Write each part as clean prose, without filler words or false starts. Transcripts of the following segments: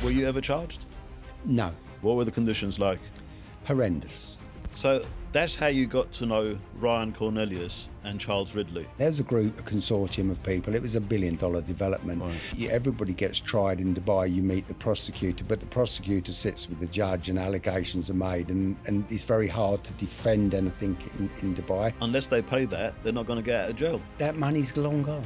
Were you ever charged? No. What were the conditions like? Horrendous. So that's how you got to know Ryan Cornelius and Charles Ridley. There's a consortium of people. It was $1 billion development. Right. Everybody gets tried in Dubai. You meet the prosecutor, but the prosecutor sits with the judge and allegations are made, and it's very hard to defend anything in Dubai. Unless they pay that, they're not going to get out of jail. That money's long gone.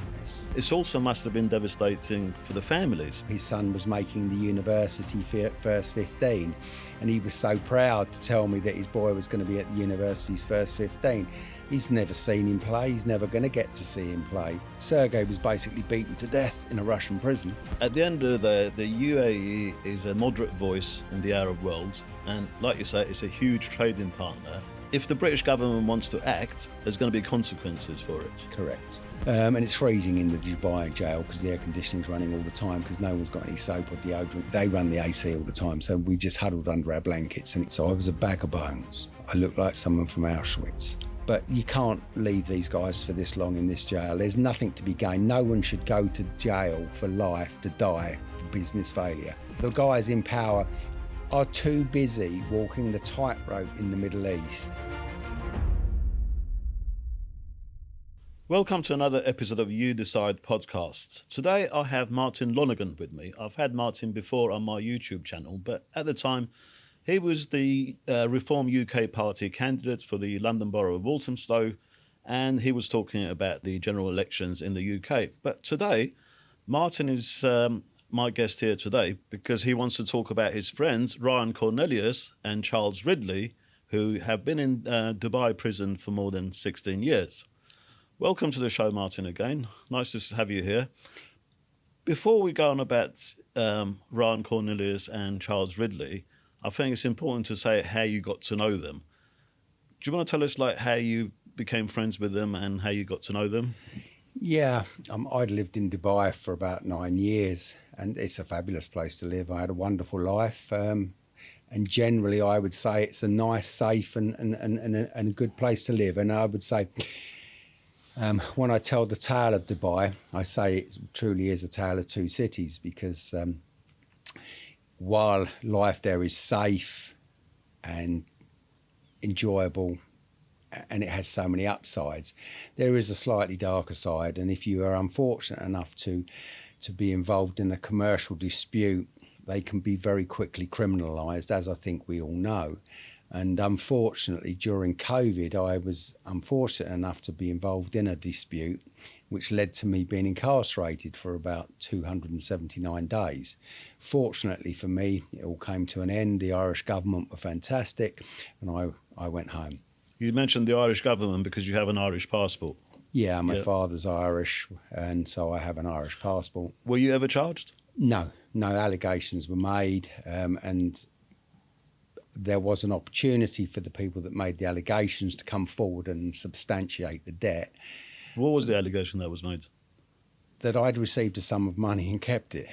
It also must have been devastating for the families. His son was making the university first 15, and he was so proud to tell me that his boy was going to be at the university's first 15. He's never seen him play. He's never going to get to see him play. Sergei was basically beaten to death in a Russian prison. At the end of the day, the UAE is a moderate voice in the Arab world, and like you say, it's a huge trading partner. If the British government wants to act, there's going to be consequences for it. Correct. And it's freezing in the Dubai jail because the air conditioning's running all the time because no one's got any soap or deodorant. They run the AC all the time, so we just huddled under our blankets. And so I was a bag of bones. I looked like someone from Auschwitz. But you can't leave these guys for this long in this jail. There's nothing to be gained. No one should go to jail for life to die for business failure. The guys in power are too busy walking the tightrope in the Middle East. Welcome to another episode of You Decide podcasts. Today I have Martin Lonergan with me. I've had Martin before on my YouTube channel, but at the time he was the Reform UK Party candidate for the London Borough of Walthamstow, and he was talking about the general elections in the UK. But today, Martin is my guest here today because he wants to talk about his friends, Ryan Cornelius and Charles Ridley, who have been in Dubai prison for more than 16 years. Welcome to the show, Martin, again. Nice to have you here. Before we go on about Ryan Cornelius and Charles Ridley, I think it's important to say how you got to know them. Do you want to tell us how you became friends with them and how you got to know them? Yeah, I'd lived in Dubai for about 9 years, and it's a fabulous place to live. I had a wonderful life, and generally I would say it's a nice, safe and a good place to live. And I would say, when I tell the tale of Dubai, I say it truly is a tale of two cities because while life there is safe and enjoyable and it has so many upsides, there is a slightly darker side. And if you are unfortunate enough to be involved in a commercial dispute, they can be very quickly criminalised, as I think we all know. And unfortunately, during COVID, I was unfortunate enough to be involved in a dispute, which led to me being incarcerated for about 279 days. Fortunately for me, it all came to an end. The Irish government were fantastic, and I went home. You mentioned the Irish government because you have an Irish passport. Yeah, my father's Irish, and so I have an Irish passport. Were you ever charged? No allegations were made, and there was an opportunity for the people that made the allegations to come forward and substantiate the debt. What was the allegation that was made? That I'd received a sum of money and kept it.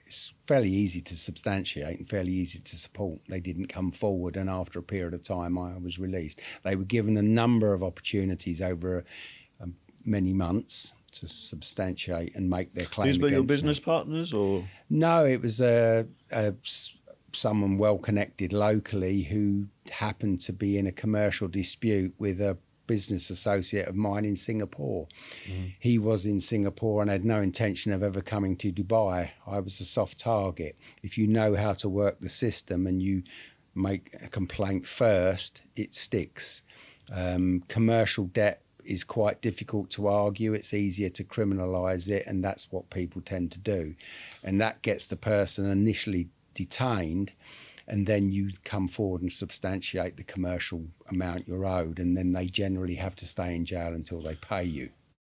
It's fairly easy to substantiate and fairly easy to support. They didn't come forward, and after a period of time I was released. They were given a number of opportunities over many months to substantiate and make their claim. These were your against business me. partners, or? No, it was someone well connected locally who happened to be in a commercial dispute with a business associate of mine in Singapore. He was in Singapore and had no intention of ever coming to Dubai. I was a soft target. If you know how to work the system and you make a complaint first, it sticks. Commercial debt is quite difficult to argue. It's easier to criminalise it, and that's what people tend to do. And that gets the person initially detained, and then you come forward and substantiate the commercial amount you're owed, and then they generally have to stay in jail until they pay you,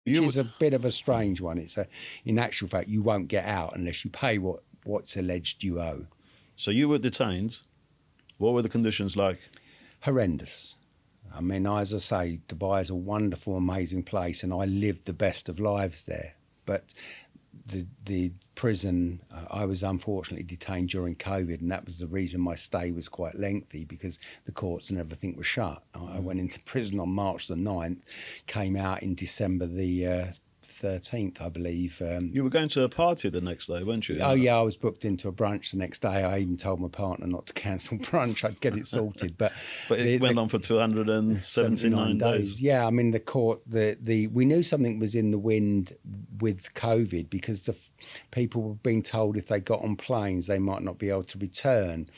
which is a bit of a strange one. In actual fact, you won't get out unless you pay what's alleged you owe. So you were detained. What were the conditions like? Horrendous. I mean, as I say, Dubai is a wonderful, amazing place, and I lived the best of lives there. But the prison, I was unfortunately detained during COVID, and that was the reason my stay was quite lengthy, because the courts and everything were shut. I went into prison on March the 9th, came out in December the 13th, I believe. You were going to a party the next day, weren't you? Oh, yeah, I was booked into a brunch the next day. I even told my partner not to cancel brunch. I'd get it sorted. But it went on for 279 days. Yeah, I mean, the court, we knew something was in the wind with COVID because people were being told if they got on planes, they might not be able to return.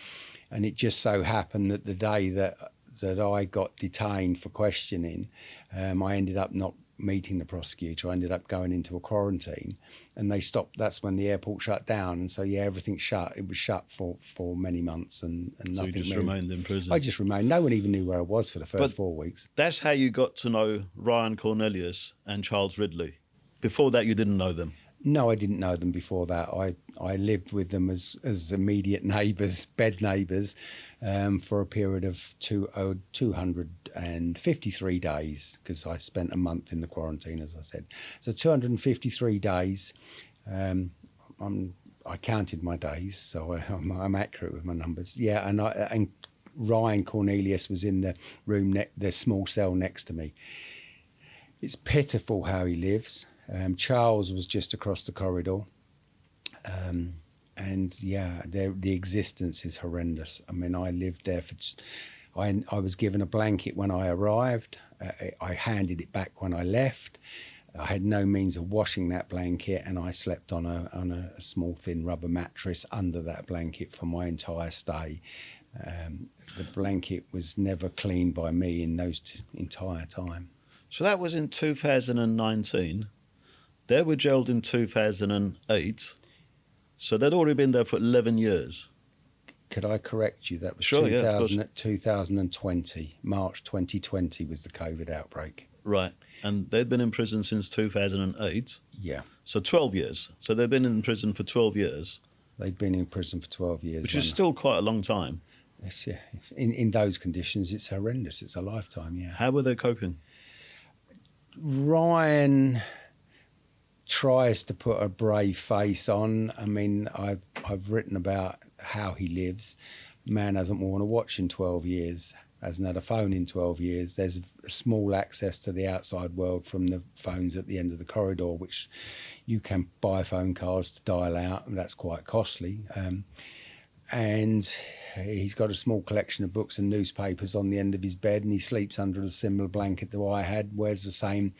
And it just so happened that the day that I got detained for questioning, I ended up not meeting the prosecutor. I ended up going into a quarantine, and they stopped. That's when the airport shut down, and so everything shut. It was shut for many months, and nothing. So you just remained in prison. I just remained. No one even knew where I was for the first 4 weeks. That's how you got to know Ryan Cornelius and Charles Ridley. Before that, you didn't know them. No, I didn't know them before that. I lived with them as immediate neighbours, bed neighbours, for a period of 253 days, because I spent a month in the quarantine, as I said. So 253 days. I counted my days, so I'm accurate with my numbers. Yeah, and Ryan Cornelius was in the room, the small cell next to me. It's pitiful how he lives. Charles was just across the corridor. And yeah, the existence is horrendous. I mean, I lived there I was given a blanket when I arrived. I handed it back when I left. I had no means of washing that blanket, and I slept on a small thin rubber mattress under that blanket for my entire stay. The blanket was never cleaned by me in those entire time. So that was in 2019. They were jailed in 2008. So they'd already been there for 11 years. Could I correct you? That was sure, 2020. March 2020 was the COVID outbreak. Right. And they'd been in prison since 2008. Yeah. So 12 years. So they've been in prison for 12 years. They'd been in prison for 12 years. Which is still quite a long time. Yes, yeah. In those conditions, it's horrendous. It's a lifetime, yeah. How were they coping? Ryan tries to put a brave face on. I mean, I've written about how he lives. Man hasn't worn a watch in 12 years, hasn't had a phone in 12 years. There's small access to the outside world from the phones at the end of the corridor, which you can buy phone cards to dial out, and that's quite costly. And he's got a small collection of books and newspapers on the end of his bed, and he sleeps under a similar blanket that I had, wears the same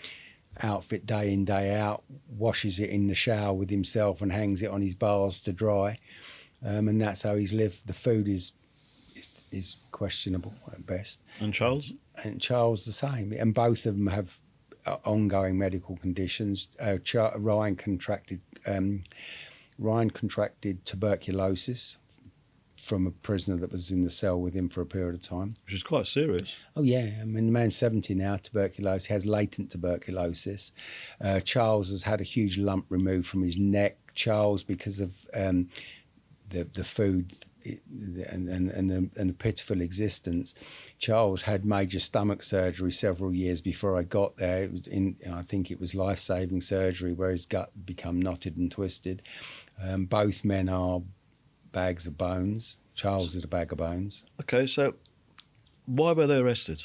outfit day in, day out, washes it in the shower with himself and hangs it on his bars to dry. And that's how he's lived. The food is questionable at best. And Charles? And Charles the same. And both of them have ongoing medical conditions. Ryan contracted tuberculosis from a prisoner that was in the cell with him for a period of time. Which is quite serious. Oh, yeah. I mean, the man's 70 now, tuberculosis, has latent tuberculosis. Charles has had a huge lump removed from his neck. Charles, because of the food and the pitiful existence, Charles had major stomach surgery several years before I got there. It was I think it was life-saving surgery where his gut become knotted and twisted. Both men are bags of bones. Charles is a bag of bones. Okay, so why were they arrested?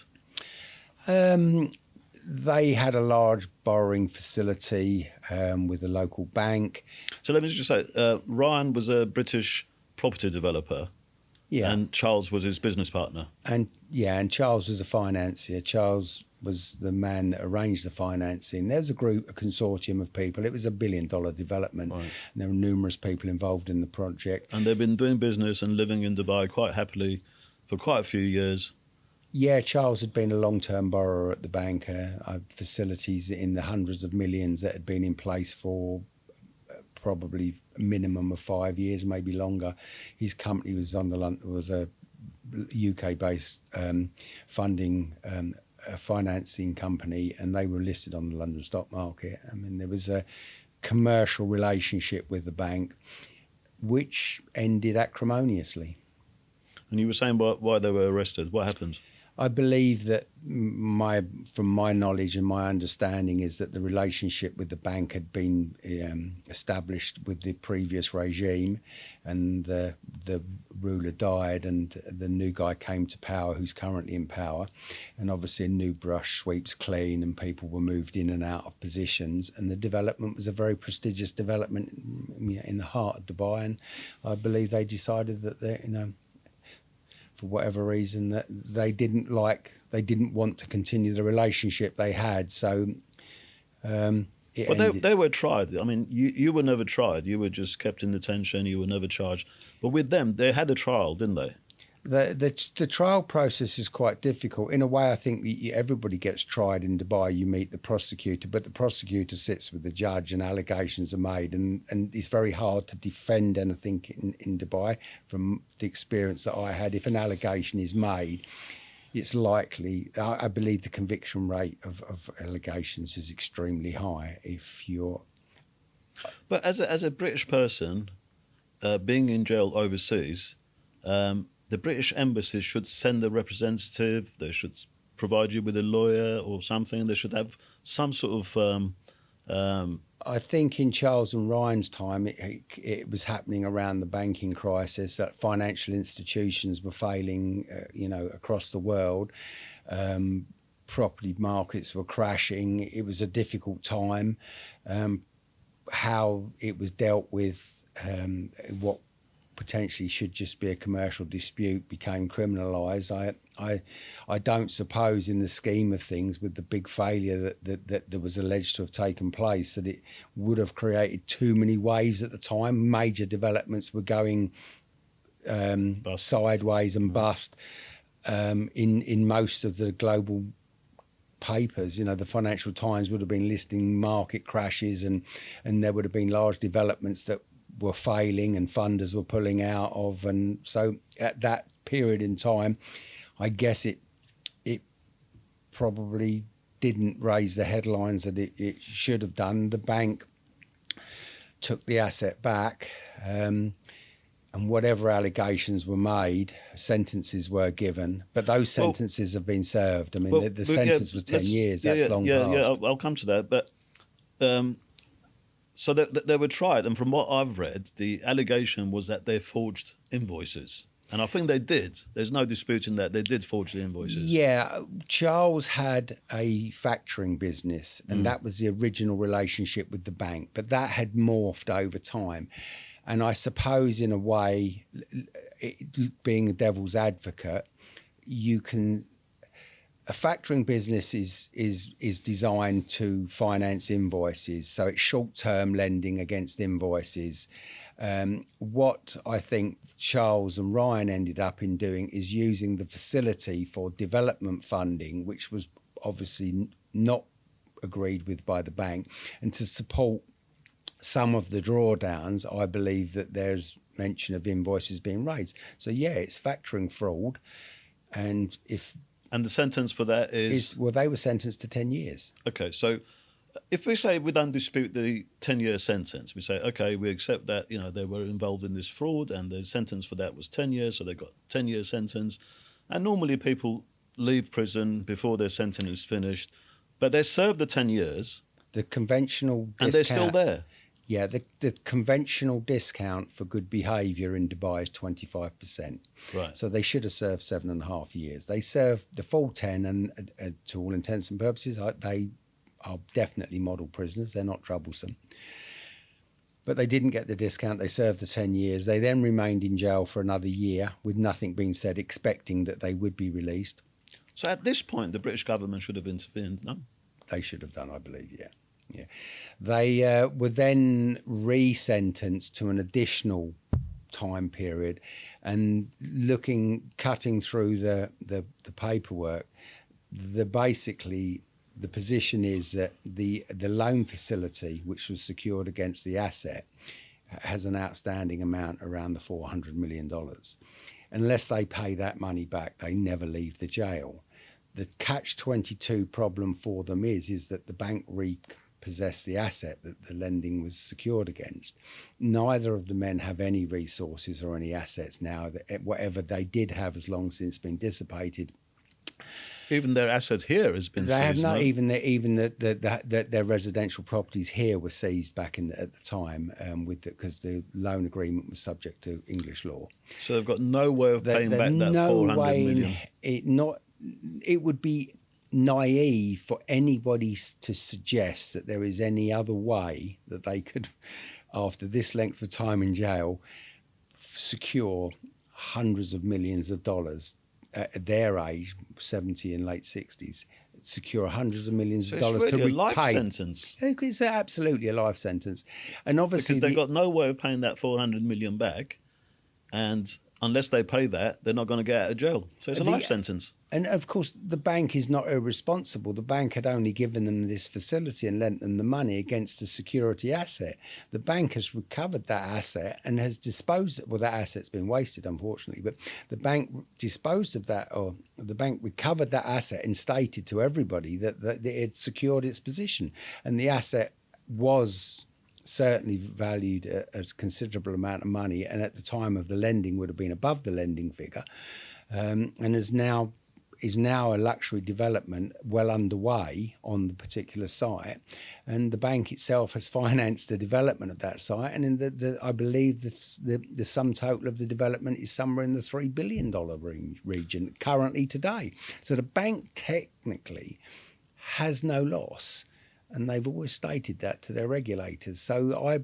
They had a large borrowing facility with a local bank. So let me just say, Ryan was a British property developer. Yeah. And Charles was his business partner. And Charles was a financier. Charles was the man that arranged the financing. There was a consortium of people. It was $1 billion development. Right. And there were numerous people involved in the project. And they've been doing business and living in Dubai quite happily for quite a few years. Yeah, Charles had been a long-term borrower at the bank, facilities in the hundreds of millions that had been in place for probably a minimum of 5 years, maybe longer. His company was was a UK-based financing company, and they were listed on the London stock market. I mean, there was a commercial relationship with the bank, which ended acrimoniously. And you were saying why they were arrested. What happened? I believe that from my knowledge and my understanding is that the relationship with the bank had been established with the previous regime, and the ruler died, and the new guy came to power, who's currently in power, and obviously a new brush sweeps clean, and people were moved in and out of positions, and the development was a very prestigious development in the heart of Dubai, and I believe they decided that for whatever reason, that they didn't want to continue the relationship they had. So they were tried. I mean, you were never tried. You were just kept in detention. You were never charged. But with them, they had a trial, didn't they? The trial process is quite difficult. In a way, I think everybody gets tried in Dubai. You meet the prosecutor, but the prosecutor sits with the judge and allegations are made. And it's very hard to defend anything in Dubai. From the experience that I had, if an allegation is made, it's likely, I believe the conviction rate of allegations is extremely high if you're... But as a British person, being in jail overseas... the British embassy should send a representative. They should provide you with a lawyer or something. They should have some sort of... I think in Charles and Ryan's time, it was happening around the banking crisis, that financial institutions were failing, across the world. Property markets were crashing. It was a difficult time. How it was dealt with, what potentially should just be a commercial dispute became criminalised. I don't suppose in the scheme of things, with the big failure that was alleged to have taken place, that it would have created too many waves at the time. Major developments were going sideways and bust in most of the global papers. The Financial Times would have been listing market crashes, and there would have been large developments that were failing and funders were pulling out of. And so at that period in time, I guess it probably didn't raise the headlines that it should have done. The bank took the asset back, and whatever allegations were made, sentences were given. But those sentences have been served. I mean, the sentence was 10 years. That's long past. Yeah, I'll come to that. But so they were tried, and from what I've read, the allegation was that they forged invoices. And I think they did. There's no disputing that. They did forge the invoices. Yeah, Charles had a factoring business, and that was the original relationship with the bank. But that had morphed over time. And I suppose, in a way, being a devil's advocate, a factoring business is designed to finance invoices, so it's short-term lending against invoices. What I think Charles and Ryan ended up in doing is using the facility for development funding, which was obviously not agreed with by the bank, and to support some of the drawdowns. I believe that there's mention of invoices being raised. So yeah, it's factoring fraud, and the sentence for that is... they were sentenced to 10 years. Okay, so if we say we don't dispute the 10-year sentence, we say, okay, we accept that, they were involved in this fraud and the sentence for that was 10 years, so they got 10-year sentence. And normally people leave prison before their sentence is finished, but they serve the 10 years. The conventional discount... And they're still there. Yeah, the conventional discount for good behaviour in Dubai is 25%. Right. So they should have served 7.5 years. They served the full 10, and to all intents and purposes, they are definitely model prisoners. They're not troublesome. But they didn't get the discount. They served the 10 years. They then remained in jail for another year with nothing being said, expecting that they would be released. So at this point, the British government should have intervened, no? They should have done, I believe, yeah. Yeah, they were then re-sentenced to an additional time period, and cutting through the paperwork, basically the position is that the loan facility, which was secured against the asset, has an outstanding amount around the $400 million. Unless they pay that money back, they never leave the jail. The catch-22 problem for them is that the bank repossessed the asset that the lending was secured against. Neither of the men have any resources or any assets now. That whatever they did have has long since been dissipated. Even their assets here has been They seized. have not no? even their residential properties here were seized back at the time because the loan agreement was subject to English law. So they've got no way of paying back that no 400 way million. It would be naive for anybody to suggest that there is any other way that they could, after this length of time in jail, secure hundreds of millions of dollars at their age, 70 and late 60s, secure hundreds of millions of dollars it's really to a life repay. sentence. It's absolutely a life sentence. And obviously Because they've got no way of paying that 400 million back. And unless they pay that, they're not going to get out of jail. So it's a life sentence. And of course, the bank is not irresponsible. The bank had only given them this facility and lent them the money against a security asset. The bank has recovered that asset and has disposed. Well, that asset's been wasted, unfortunately. But the bank disposed of that, or the bank recovered that asset and stated to everybody that it had secured its position, and the asset was certainly valued at a considerable amount of money, and at the time of the lending would have been above the lending figure, and is now a luxury development well underway on the particular site, and the bank itself has financed the development of that site, and I believe the sum total of the development is somewhere in the $3 billion region currently today. So the bank technically has no loss, and they've always stated that to their regulators. So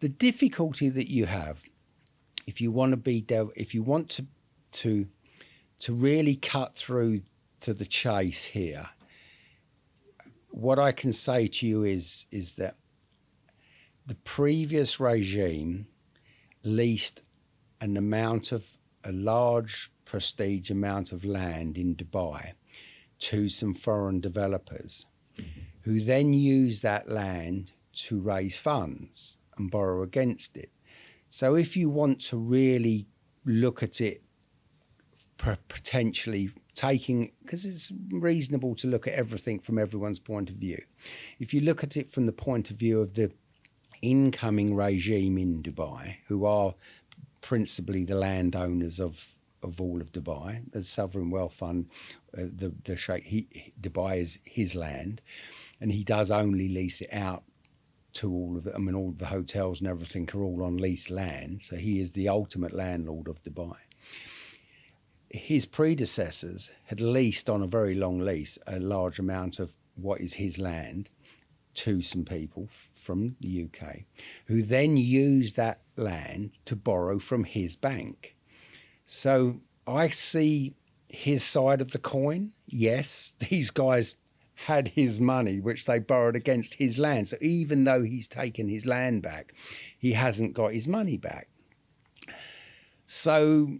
the difficulty that you have, if you want to really cut through to the chase here, what I can say to you is that the previous regime leased a large prestige amount of land in Dubai to some foreign developers, who then used that land to raise funds and borrow against it. So if you want to really look at it potentially taking, because it's reasonable to look at everything from everyone's point of view. If you look at it from the point of view of the incoming regime in Dubai, who are principally the landowners of all of Dubai, the sovereign wealth fund, the Sheikh, Dubai is his land, and he does only lease it out to all of them, and all of the hotels and everything are all on leased land. So he is the ultimate landlord of Dubai. His predecessors had leased on a very long lease a large amount of what is his land to some people from the UK, who then used that land to borrow from his bank. So I see his side of the coin. Yes, these guys had his money, which they borrowed against his land. So even though he's taken his land back, he hasn't got his money back. So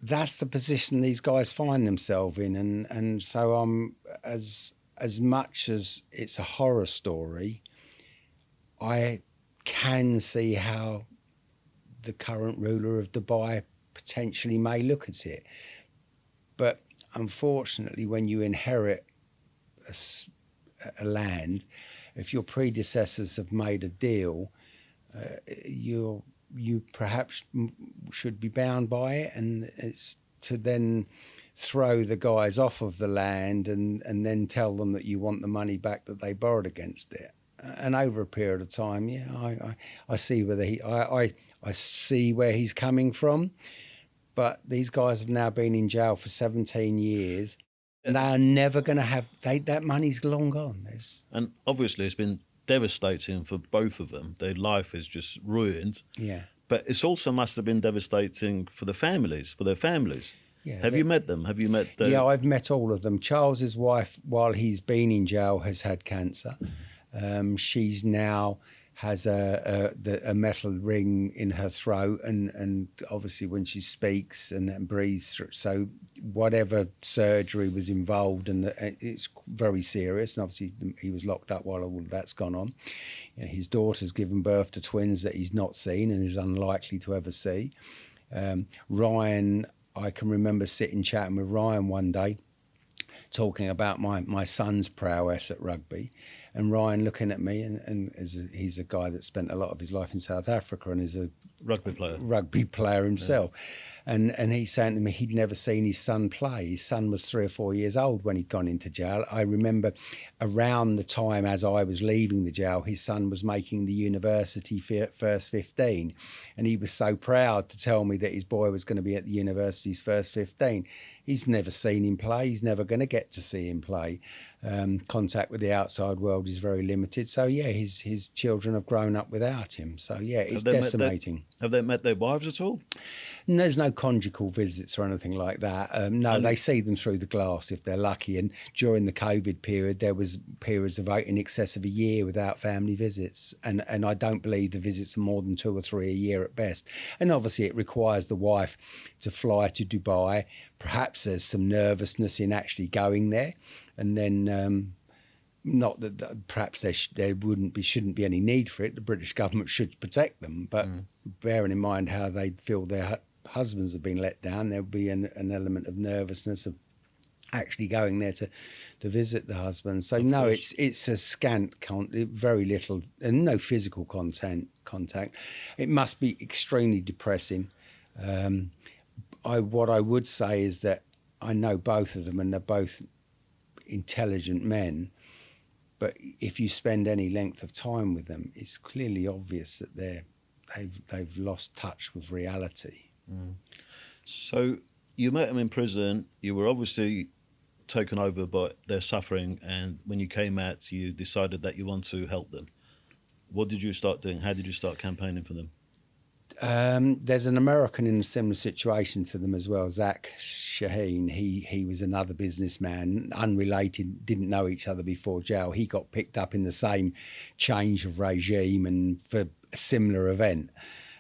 that's the position these guys find themselves in. And so I'm, as much as it's a horror story, I can see how the current ruler of Dubai potentially may look at it. But unfortunately, when you inherit a land, if your predecessors have made a deal, you perhaps should be bound by it, and it's to then throw the guys off of the land and then tell them that you want the money back that they borrowed against it. And over a period of time, yeah, I see I see where he's coming from, but these guys have now been in jail for 17 years. And they are never going to have that money's long gone. And obviously, it's been devastating for both of them. Their life is just ruined. Yeah. But it's also must have been devastating for their families. Yeah, have you met them? Have you met? Yeah, I've met all of them. Charles's wife, while he's been in jail, has had cancer. She's now has a metal ring in her throat, and obviously when she speaks and breathes through, so whatever surgery was involved, and it's very serious, and obviously he was locked up while all of that's gone on. You know, his daughter's given birth to twins that he's not seen and is unlikely to ever see. Ryan, I can remember sitting chatting with Ryan one day, talking about my son's prowess at rugby, and Ryan looking at me, and he's a guy that spent a lot of his life in South Africa and is a rugby player himself. And he's saying to me he'd never seen his son play. His son was 3 or 4 years old when he'd gone into jail. I remember around the time as I was leaving the jail, his son was making the university first 15. And he was so proud to tell me that his boy was going to be at the university's first 15. He's never seen him play. He's never going to get to see him play. Contact with the outside world is very limited. So, yeah, his children have grown up without him. So, yeah, it's decimating. Have they met their wives at all? And there's no conjugal visits or anything like that. No, they see them through the glass if they're lucky. And during the COVID period, there was periods of in excess of a year without family visits. And I don't believe the visits are more than 2 or 3 a year at best. And obviously it requires the wife to fly to Dubai. Perhaps there's some nervousness in actually going there. And then not that perhaps there shouldn't be any need for it. The British government should protect them. But bearing in mind how they feel their husbands have been let down, there'll be an element of nervousness of actually going there to visit the husband. So no, it's a scant, very little, and no physical contact. It must be extremely depressing. What I would say is that I know both of them, and they're both intelligent men. But if you spend any length of time with them, it's clearly obvious that they've lost touch with reality. So you met them in prison. You were obviously taken over by their suffering, and when you came out, you decided that you want to help them. What did you start doing? How did you start campaigning for them? There's an American in a similar situation to them as well, Zach Shaheen. He was another businessman, unrelated, didn't know each other before jail. He got picked up in the same change of regime and for a similar event.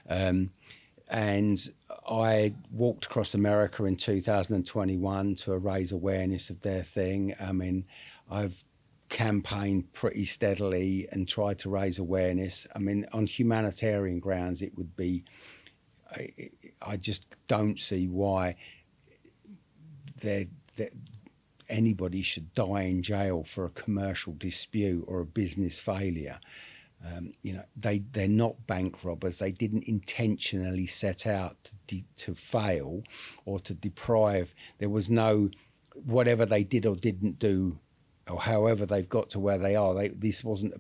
And I walked across America in 2021 to raise awareness of their thing. I mean, I've campaigned pretty steadily and tried to raise awareness. I mean, on humanitarian grounds, it would be, I just don't see why anybody should die in jail for a commercial dispute or a business failure. They're not bank robbers. They didn't intentionally set out to fail or to deprive. There was no, whatever they did or didn't do, or however they've got to where they are. This wasn't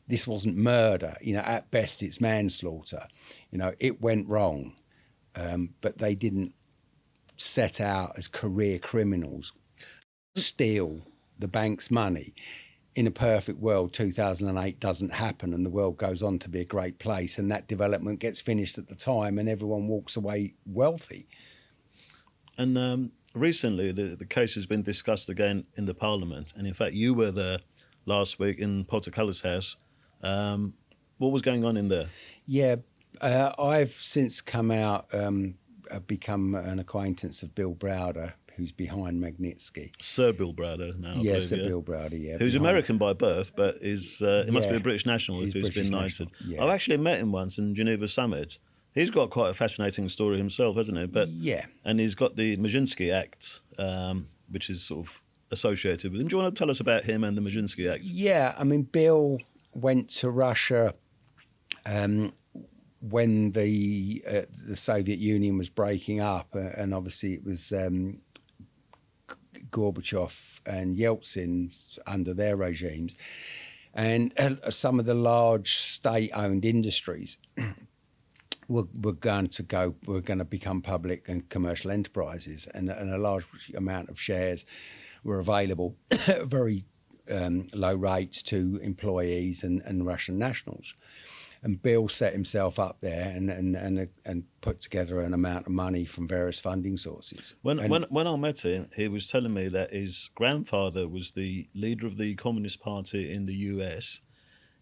this wasn't murder. At best it's manslaughter. It went wrong, but they didn't set out as career criminals, steal the bank's money. In a perfect world, 2008 doesn't happen and the world goes on to be a great place, and that development gets finished at the time and everyone walks away wealthy. And recently, the case has been discussed again in the Parliament. And in fact, you were there last week in Portocalla's house. What was going on in there? Yeah, I've since come out, become an acquaintance of Bill Browder, who's behind Magnitsky. Sir Bill Browder now. Yeah, Sir Bill Browder, yeah. Who's American by birth, but he must be a British national if he's been knighted. Yeah. I've actually met him once in Geneva Summit. He's got quite a fascinating story himself, hasn't he? But yeah. And he's got the Majinsky Act, which is sort of associated with him. Do you want to tell us about him and the Majinsky Act? Yeah, I mean, Bill went to Russia when the Soviet Union was breaking up, and obviously it was Gorbachev and Yeltsin under their regimes, and some of the large state-owned industries were going to become public and commercial enterprises, and a large amount of shares were available at very low rates to employees and Russian nationals. And Bill set himself up there and put together an amount of money from various funding sources. When I met him, he was telling me that his grandfather was the leader of the Communist Party in the US.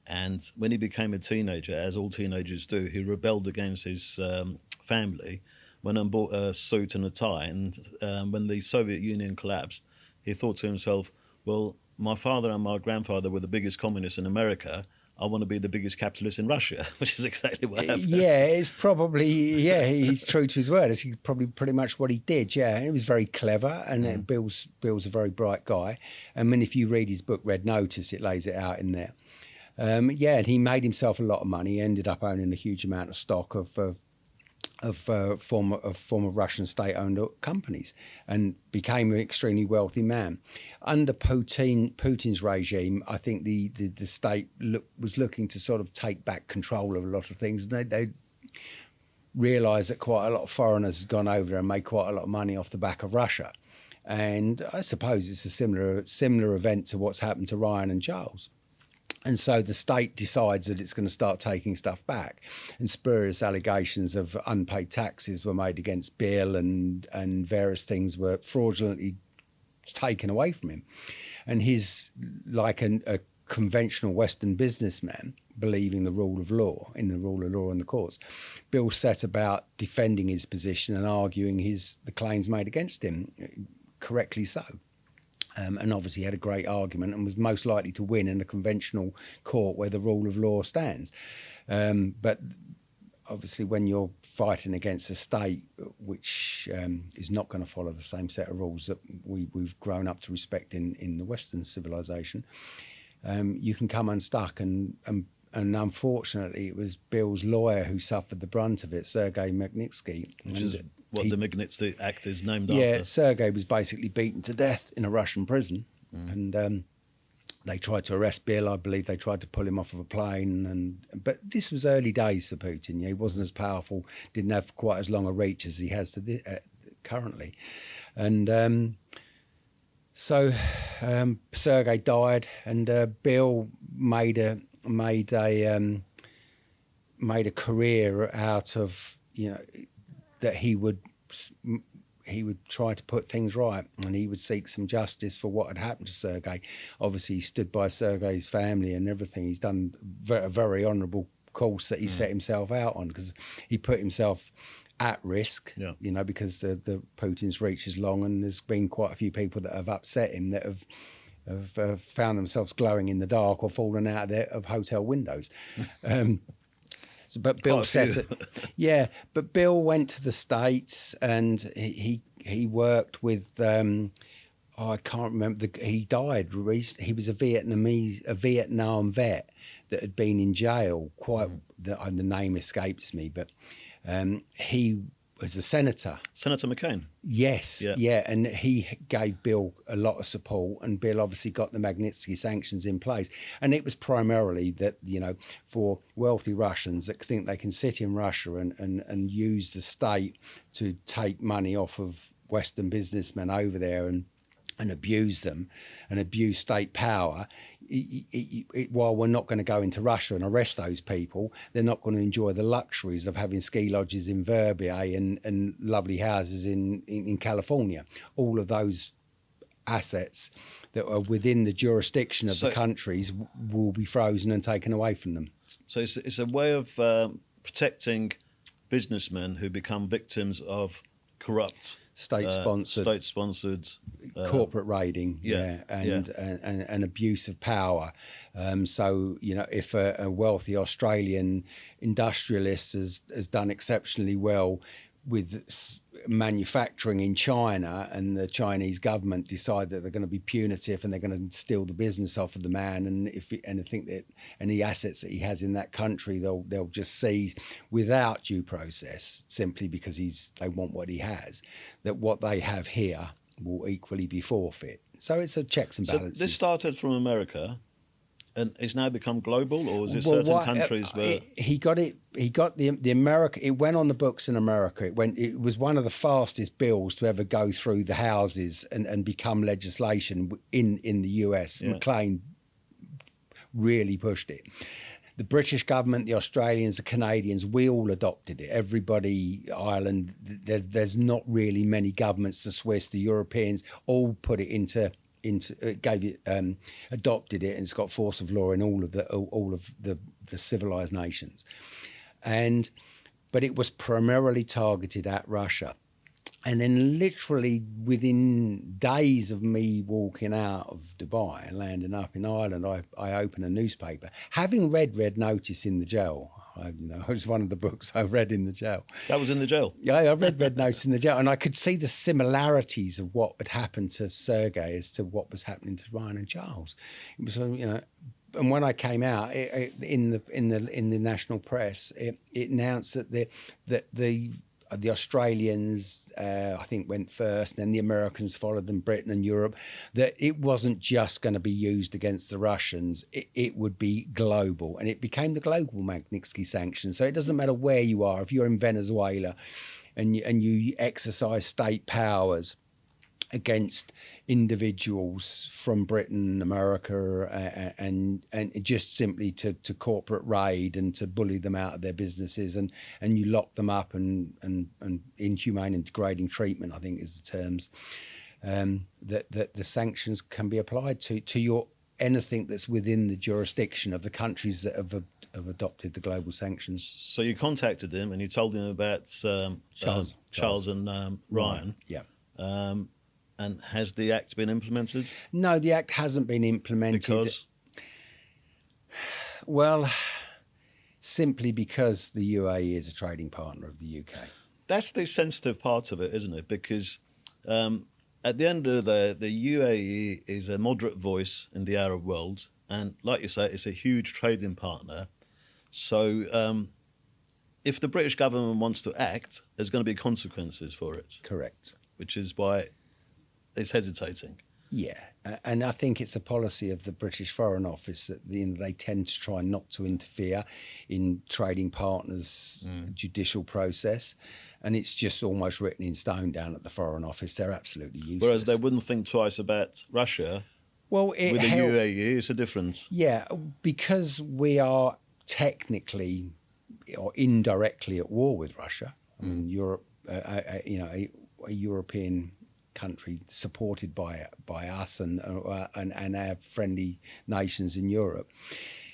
And when he became a teenager, as all teenagers do, he rebelled against his family, went and bought a suit and a tie. And when the Soviet Union collapsed, he thought to himself, well, my father and my grandfather were the biggest communists in America. I want to be the biggest capitalist in Russia, which is exactly what happened. Yeah, it's probably, he's true to his word. It's probably pretty much what he did, yeah. And it was very clever, and Bill's a very bright guy. I mean, if you read his book, Red Notice, it lays it out in there. And he made himself a lot of money. He ended up owning a huge amount of stock of former Russian state-owned companies, and became an extremely wealthy man. Under Putin's regime, I think the state was looking to sort of take back control of a lot of things. They realised that quite a lot of foreigners had gone over there and made quite a lot of money off the back of Russia. And I suppose it's a similar event to what's happened to Ryan and Charles. And so the state decides that it's going to start taking stuff back. And spurious allegations of unpaid taxes were made against Bill, and various things were fraudulently taken away from him. And he's like a conventional Western businessman, believing the rule of law, in the courts. Bill set about defending his position and arguing the claims made against him, correctly so. And obviously had a great argument and was most likely to win in a conventional court where the rule of law stands. But obviously when you're fighting against a state which is not going to follow the same set of rules that we've grown up to respect in the Western civilization, you can come unstuck. And unfortunately, it was Bill's lawyer who suffered the brunt of it, Sergei Magnitsky. Which is what the Magnitsky Act is named after. Yeah, Sergei was basically beaten to death in a Russian prison. And they tried to arrest Bill. I believe they tried to pull him off of a plane. But this was early days for Putin. He wasn't as powerful, didn't have quite as long a reach as he has currently. And so Sergei died, and Bill made a career out of, that he would try to put things right, and he would seek some justice for what had happened to Sergei. Obviously, he stood by Sergei's family and everything. He's done a very honourable course that he set himself out on, because he put himself at risk, because the Putin's reach is long, and there's been quite a few people that have upset him, that have found themselves glowing in the dark or fallen out of hotel windows. But Bill but Bill went to the States, and he worked with I can't remember. He died recently. He was a Vietnam vet that had been in jail. The name escapes me, but he was a senator. Senator McCain. Yes, yeah, and he gave Bill a lot of support, and Bill obviously got the Magnitsky sanctions in place. And it was primarily that, for wealthy Russians that think they can sit in Russia and use the state to take money off of Western businessmen over there and abuse them and abuse state power. While we're not going to go into Russia and arrest those people, they're not going to enjoy the luxuries of having ski lodges in Verbier and lovely houses in California. All of those assets that are within the jurisdiction of the countries will be frozen and taken away from them. So it's a way of protecting businessmen who become victims of corrupt state-sponsored corporate raiding, and abuse of power. So if a wealthy Australian industrialist has done exceptionally well with manufacturing in China, and the Chinese government decide that they're going to be punitive and they're going to steal the business off of the man, and I think that any assets that he has in that country they'll just seize without due process, simply because they want what he has, that what they have here will equally be forfeit. So it's a checks and balances. So this started from America and it's now become global, or is it certain countries where he got the America? It went on the books in America. It was one of the fastest bills to ever go through the houses and become legislation in the US. McLean really pushed it. The British government, the Australians, the Canadians, we all adopted it. Everybody, Ireland, there's not really many governments. The Swiss, the Europeans, all put it adopted it, and it's got force of law in all of the civilized nations. But it was primarily targeted at Russia. And then literally within days of me walking out of Dubai and landing up in Ireland, I opened a newspaper. Having read Red Notice in the jail, it was one of the books I read in the jail. That was in the jail? Yeah, I read Red Notice in the jail, and I could see the similarities of what had happened to Sergei as to what was happening to Ryan and Charles. It was, and when I came out in the national press, it announced that the the Australians, I think, went first, and then the Americans followed them, Britain and Europe, that it wasn't just going to be used against the Russians, it would be global. And it became the global Magnitsky sanctions. So it doesn't matter where you are. If you're in Venezuela and you exercise state powers against individuals from Britain, America, and just simply to corporate raid and to bully them out of their businesses, and you lock them up and inhumane and degrading treatment, I think is the terms, that the sanctions can be applied to your anything that's within the jurisdiction of the countries that have adopted the global sanctions. So you contacted him and you told him about Charles and Ryan. Yeah. And has the act been implemented? No, the act hasn't been implemented. Because? Well, simply because the UAE is a trading partner of the UK. That's the sensitive part of it, isn't it? Because at the end of the day, the UAE is a moderate voice in the Arab world. And like you say, it's a huge trading partner. So if the British government wants to act, there's going to be consequences for it. Correct. Which is why it's hesitating. Yeah, and I think it's a policy of the British Foreign Office that they tend to try not to interfere in trading partners' judicial process, and it's just almost written in stone down at the Foreign Office. They're absolutely useless. Whereas they wouldn't think twice about Russia. With the UAE, it's a difference. Yeah, because we are technically or indirectly at war with Russia. I mean, Europe, a European country supported by us and our friendly nations in Europe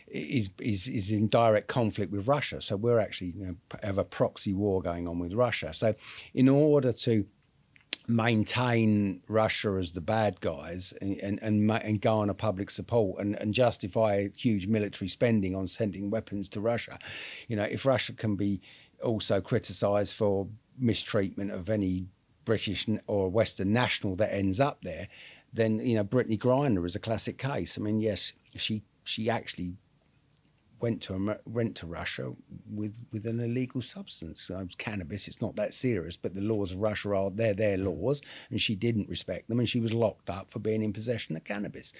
is in direct conflict with Russia. So we're actually have a proxy war going on with Russia. So in order to maintain Russia as the bad guys and go on a public support and justify huge military spending on sending weapons to Russia, if Russia can be also criticised for mistreatment of any British or Western national that ends up there, then Brittany Griner is a classic case. I mean, yes, she actually went to Russia with an illegal substance. It was cannabis. It's not that serious, but the laws of Russia are their laws, and she didn't respect them, and she was locked up for being in possession of cannabis,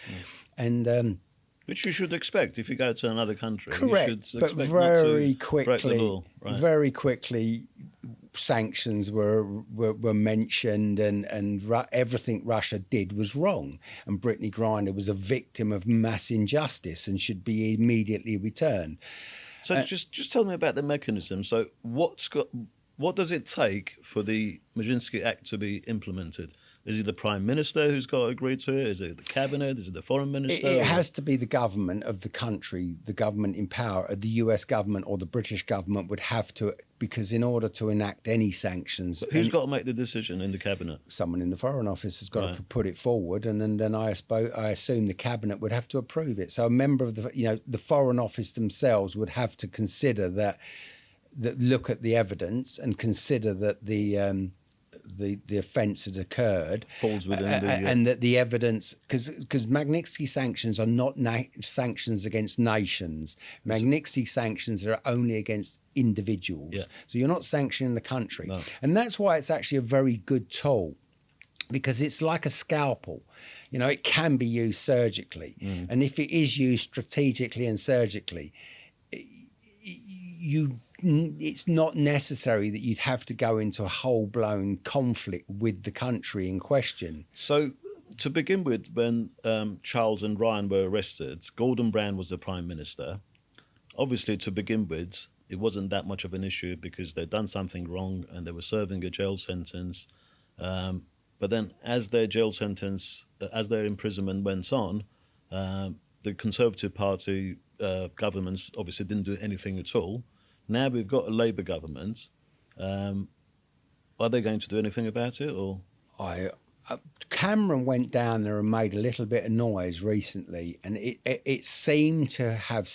and. Which you should expect if you go to another country. Correct, you should but expect very not to break the law. Right. Very quickly, sanctions were mentioned, and everything Russia did was wrong. And Brittany Griner was a victim of mass injustice and should be immediately returned. So just tell me about the mechanism. So what does it take for the Magnitsky Act to be implemented? Is it the Prime Minister who's got to agree to it? Is it the Cabinet? Is it the Foreign Minister? It has to be the government of the country, the government in power. The US government or the British government would have to, because in order to enact any sanctions... But who's got to make the decision in the Cabinet? Someone in the Foreign Office has got to put it forward, and then I assume the Cabinet would have to approve it. So a member of the Foreign Office themselves would have to consider that look at the evidence and consider that the offence had occurred, falls within and that the evidence, because Magnitsky sanctions are not sanctions against nations. Magnitsky sanctions are only against individuals. Yeah. So you're not sanctioning the country, and that's why it's actually a very good tool, because it's like a scalpel. It can be used surgically, and if it is used strategically and surgically, it's not necessary that you'd have to go into a whole-blown conflict with the country in question. So, to begin with, when Charles and Ryan were arrested, Gordon Brown was the Prime Minister. Obviously, to begin with, it wasn't that much of an issue because they'd done something wrong and they were serving a jail sentence. But then as their imprisonment went on, the Conservative Party governments obviously didn't do anything at all. Now we've got a Labour government. Are they going to do anything about it? Or Cameron went down there and made a little bit of noise recently, and it seemed to have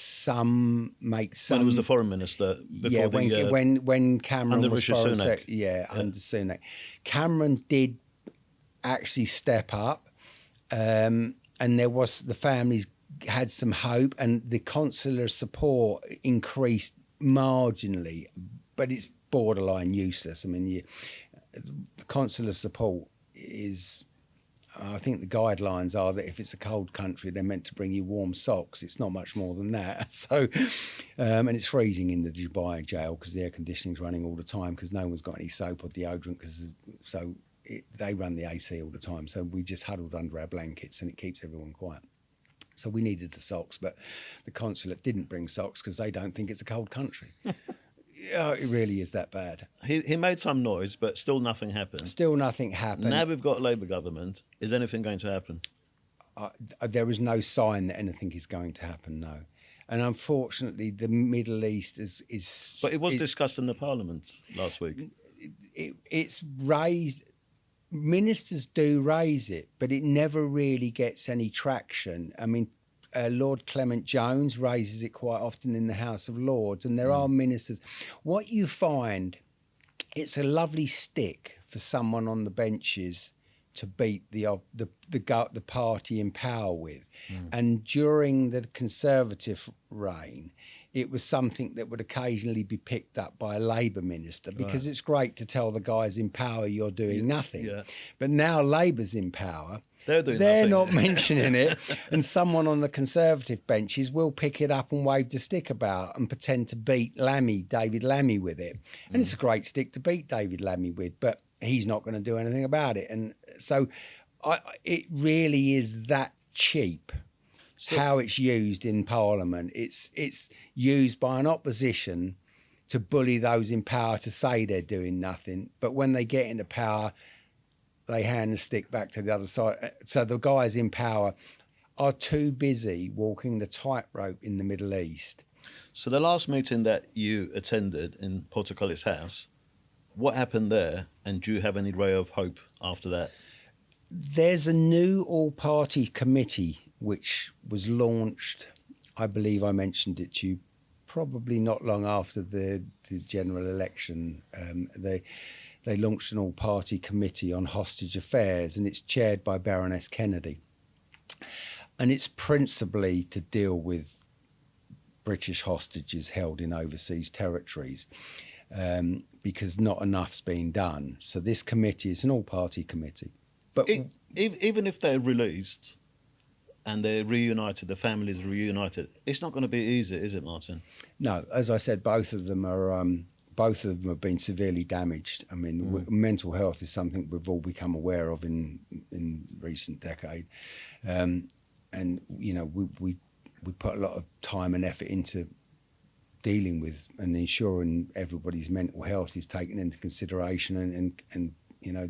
make some. When he was the foreign minister. Before when Cameron under was Rishi Sunak. Under Sunak, Cameron did actually step up, and the families had some hope, and the consular support increased marginally, but borderline useless. I mean, the consular support is, I think the guidelines are that if it's a cold country, they're meant to bring you warm socks. It's not much more than that. So, and it's freezing in the Dubai jail because the air conditioning's running all the time because no one's got any soap or deodorant they run the AC all the time. So we just huddled under our blankets and it keeps everyone quiet. So we needed the socks, but the consulate didn't bring socks because they don't think it's a cold country. Yeah, it really is that bad. He made some noise, but still nothing happened. Still nothing happened. Now we've got a Labour government. Is anything going to happen? There is no sign that anything is going to happen, no. And unfortunately, the Middle East is... But it was discussed in the Parliament last week. It's raised... Ministers do raise it, but it never really gets any traction. I mean, Lord Clement Jones raises it quite often in the House of Lords, and there are ministers. What you find, it's a lovely stick for someone on the benches to beat the party in power with. And during the Conservative reign, it was something that would occasionally be picked up by a Labour minister because it's great to tell the guys in power you're doing nothing. Yeah. But now Labour's in power. They're not mentioning it, and someone on the Conservative benches will pick it up and wave the stick about and pretend to beat David Lammy with it. And it's a great stick to beat David Lammy with, but he's not going to do anything about it. And so it really is that cheap how it's used in Parliament. It's used by an opposition to bully those in power to say they're doing nothing, but when they get into power, they hand the stick back to the other side. So the guys in power are too busy walking the tightrope in the Middle East. So the last meeting that you attended in Portcullis House, what happened there? And do you have any ray of hope after that? There's a new all-party committee which was launched, I believe I mentioned it to you, probably not long after the general election. They launched an all-party committee on hostage affairs, and it's chaired by Baroness Kennedy. And it's principally to deal with British hostages held in overseas territories, because not enough's been done. So this committee is an all-party committee. But even if they're released and they're reunited, the families reunited, it's not going to be easy, is it, Martin? No, as I said, both of them have been severely damaged. I mean, mental health is something we've all become aware of in recent decade, and you know we put a lot of time and effort into dealing with and ensuring everybody's mental health is taken into consideration, and you know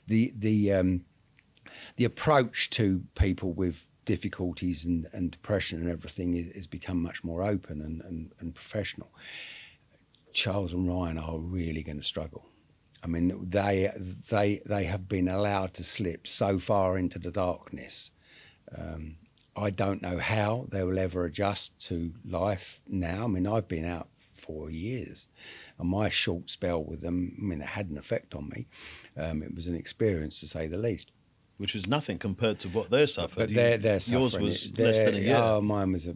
the approach to people with difficulties and depression and everything is become much more open and professional. Charles and Ryan are really going to struggle. I mean, they have been allowed to slip so far into the darkness. I don't know how they will ever adjust to life now. I mean, I've been out 4 years, and my short spell with them, I mean, it had an effect on me. It was an experience, to say the least. Which was nothing compared to what they suffered. But they're suffering. Yours was less than a year. Oh, mine was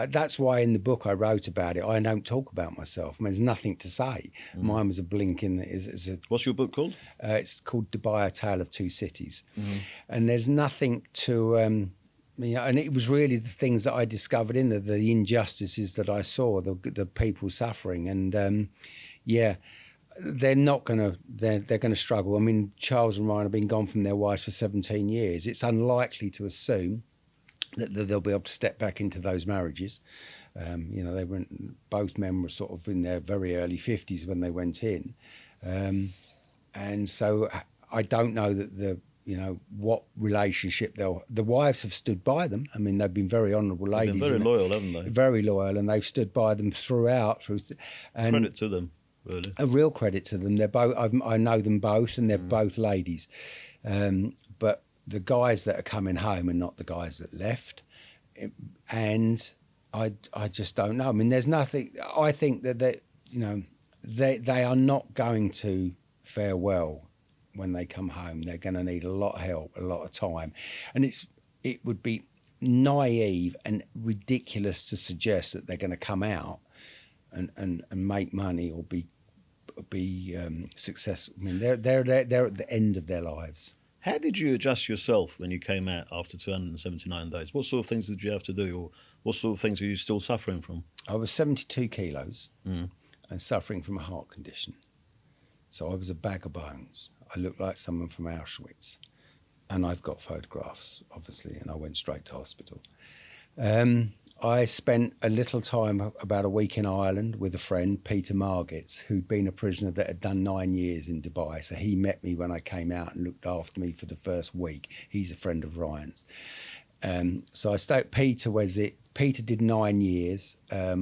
that's why in the book I wrote about it. I don't talk about myself. I mean, there's nothing to say. Mine was a blink in. What's your book called? It's called Dubai: A Tale of Two Cities, and there's nothing to. And it was really the things that I discovered in the injustices that I saw, the people suffering, and they're going to struggle. I mean, Charles and Ryan have been gone from their wives for 17 years. It's unlikely to assume that they'll be able to step back into those marriages. Both men were sort of in their very early 50s when they went in, and so I don't know that what relationship the wives have stood by them. I mean, they've been very honourable ladies. They've been very loyal, haven't they? Very loyal, and they've stood by them throughout. And credit to them, really. A real credit to them. They're both. I know them both, and they're both ladies. But the guys that are coming home are not the guys that left, and I just don't know. I mean, there's nothing. I think that they are not going to fare well. When they come home, they're going to need a lot of help, a lot of time. And it would be naive and ridiculous to suggest that they're going to come out and make money or be successful. I mean, they're at the end of their lives. How did you adjust yourself when you came out after 279 days? What sort of things did you have to do, or what sort of things are you still suffering from? I was 72 kilos and suffering from a heart condition. So I was a bag of bones. I looked like someone from Auschwitz. And I've got photographs, obviously, and I went straight to hospital. I spent a little time, about a week in Ireland, with a friend, Peter Margits, who'd been a prisoner that had done 9 years in Dubai. So he met me when I came out and looked after me for the first week. He's a friend of Ryan's. So I stayed. Peter did 9 years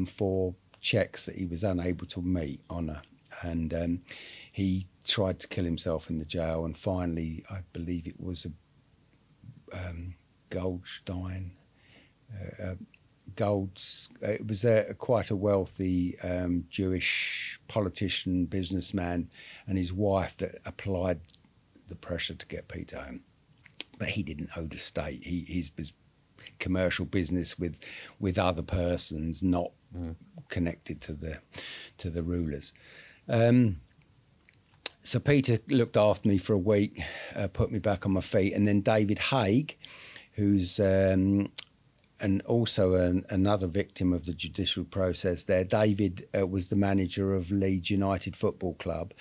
for checks that he was unable to meet on and he tried to kill himself in the jail, and finally, I believe it was a Goldstein. It was quite a wealthy Jewish politician, businessman, and his wife that applied the pressure to get Peter home. But he didn't owe the state. His commercial business with other persons, not connected to the rulers. So Peter looked after me for a week, put me back on my feet, and then David Haig, who's another victim of the judicial process there. David was the manager of Leeds United Football Club,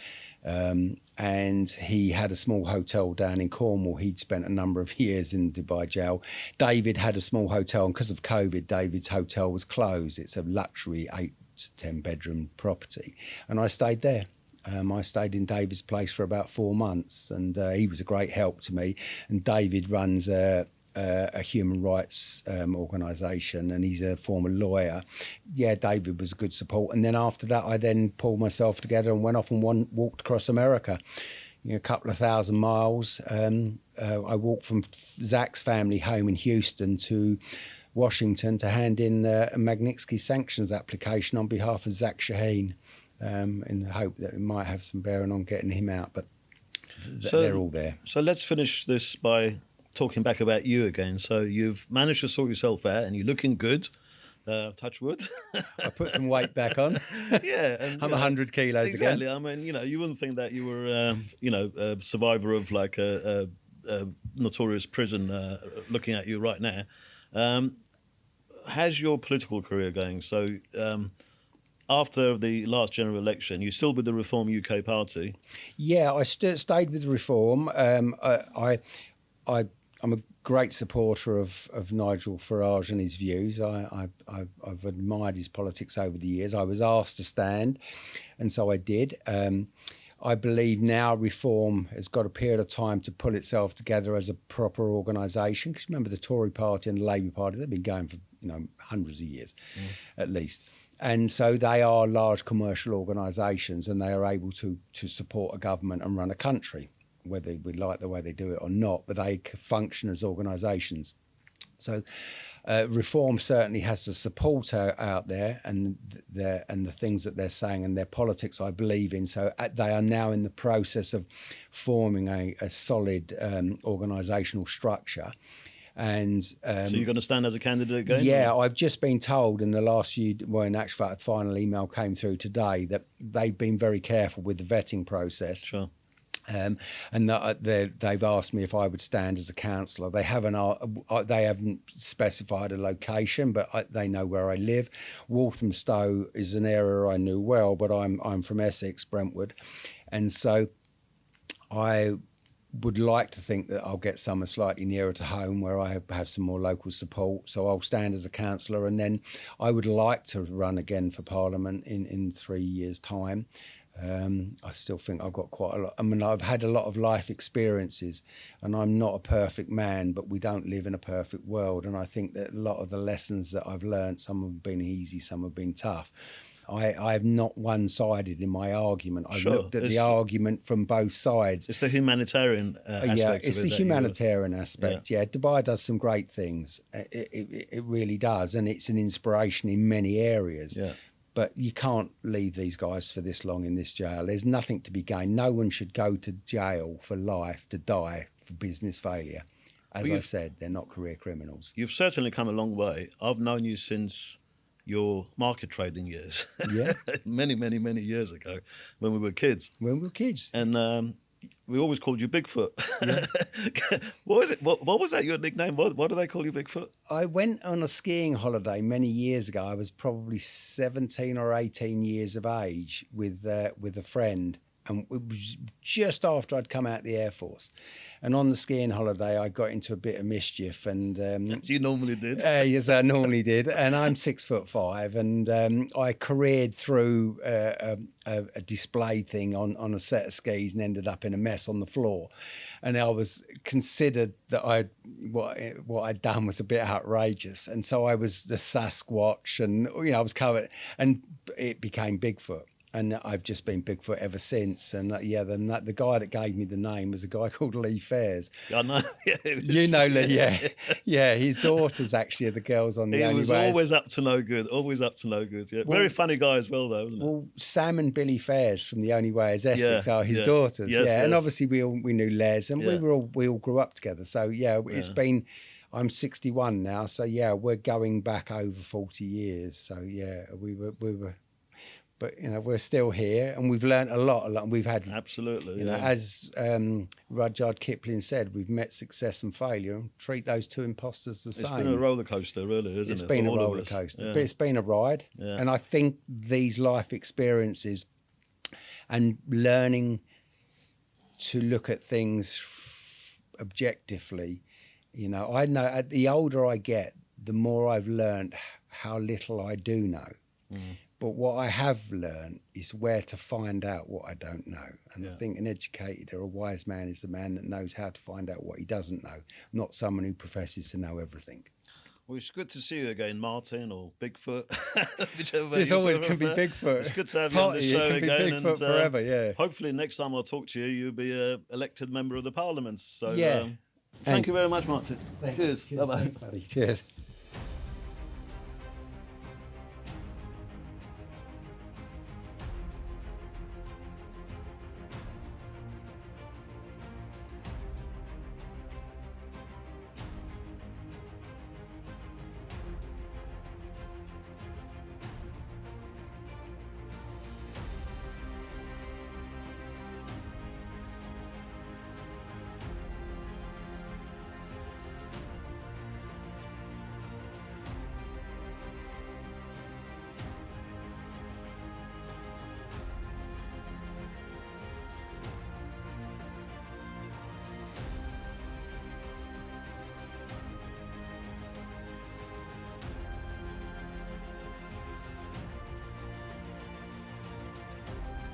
and he had a small hotel down in Cornwall. He'd spent a number of years in Dubai jail. David had a small hotel, and because of COVID, David's hotel was closed. It's a luxury 8 to 10 bedroom property, and I stayed there. I stayed in David's place for about 4 months, and he was a great help to me. And David runs a human rights organisation, and he's a former lawyer. Yeah, David was a good support. And then after that, I then pulled myself together and went off and walked across America, a couple of 1,000 miles. I walked from Zach's family home in Houston to Washington to hand in a Magnitsky sanctions application on behalf of Zach Shaheen, in the hope that it might have some bearing on getting him out. But they're all there. So let's finish this by talking back about you again. So you've managed to sort yourself out, and you're looking good. Touch wood. I put some weight back on. Yeah, and, I'm 100 kilos exactly. again. I mean, you wouldn't think that you were, a survivor of like a notorious prison. Looking at you right now, how's your political career going? So, after the last general election, you still with the Reform UK Party? Yeah, I stayed with Reform. I'm a great supporter of Nigel Farage and his views. I've admired his politics over the years. I was asked to stand, and so I did. I believe now Reform has got a period of time to pull itself together as a proper organisation. Because remember, the Tory Party and the Labour Party, they've been going for hundreds of years, at least. And so they are large commercial organisations, and they are able to support a government and run a country, whether we like the way they do it or not, but they function as organisations. So Reform certainly has the support out there, and the things that they're saying and their politics I believe in. So they are now in the process of forming a solid organisational structure. And so you're going to stand as a candidate again? Yeah, I've just been told in the last in actual fact, the final email came through today that they've been very careful with the vetting process. Sure. And they've asked me if I would stand as a councillor. They haven't specified a location, but they know where I live. Walthamstow is an area I knew well, but I'm from Essex, Brentwood, and so I would like to think that I'll get somewhere slightly nearer to home where I have some more local support. So I'll stand as a councillor, and then I would like to run again for Parliament in 3 years' time. I still think I've got quite a lot. I mean, I've had a lot of life experiences, and I'm not a perfect man, but we don't live in a perfect world. And I think that a lot of the lessons that I've learned, some have been easy, some have been tough. I'm not one-sided in my argument. I've looked at the argument from both sides. It's the humanitarian aspect. Yeah, it's the humanitarian aspect. Yeah, Dubai does some great things. It really does, and it's an inspiration in many areas. Yeah. But you can't leave these guys for this long in this jail. There's nothing to be gained. No one should go to jail for life to die for business failure. As I said, they're not career criminals. You've certainly come a long way. I've known you since your market trading years. Yeah. many years ago when we were kids. When we were kids. And we always called you Bigfoot. What was it? What was that your nickname? What do they call you, Bigfoot? I went on a skiing holiday many years ago. I was probably 17 or 18 years of age with a friend. And it was just after I'd come out of the Air Force. And on the skiing holiday, I got into a bit of mischief. And you normally did. Yes, I normally did. And I'm 6'5", and I careered through a display thing on a set of skis and ended up in a mess on the floor. And I was considered that what I'd done was a bit outrageous. And so I was the Sasquatch, and I was covered, and it became Bigfoot. And I've just been Bigfoot ever since. And the guy that gave me the name was a guy called Lee Fairs. I know. You know Lee, yeah. Yeah, his daughters actually are the girls on The Only Way. He was always up to no good, Yeah. Well, very funny guy as well, though, wasn't it? Well, Sam and Billy Fairs from The Only Way is Essex are his daughters. Yes, And obviously we knew Les, and we all grew up together. So it's been. I'm 61 now, so we're going back over 40 years. So we were. But we're still here, and we've learnt a lot. And we've had absolutely, as Rudyard Kipling said, we've met success and failure, and treat those two imposters the same. It's been a roller coaster, really, isn't it? It's been a roller coaster, but it's been a ride. Yeah. And I think these life experiences and learning to look at things objectively, I know the older I get, the more I've learnt how little I do know. Mm. But what I have learned is where to find out what I don't know. And I think an educated or a wise man is the man that knows how to find out what he doesn't know, not someone who professes to know everything. Well, it's good to see you again, Martin, or Bigfoot. Whichever This always can be Bigfoot. It's good to have you on the show again. It can be Bigfoot forever, yeah. Hopefully next time I'll talk to you, you'll be an elected member of the Parliament. So yeah. thank you very much, Martin. Cheers. Bye-bye. Cheers.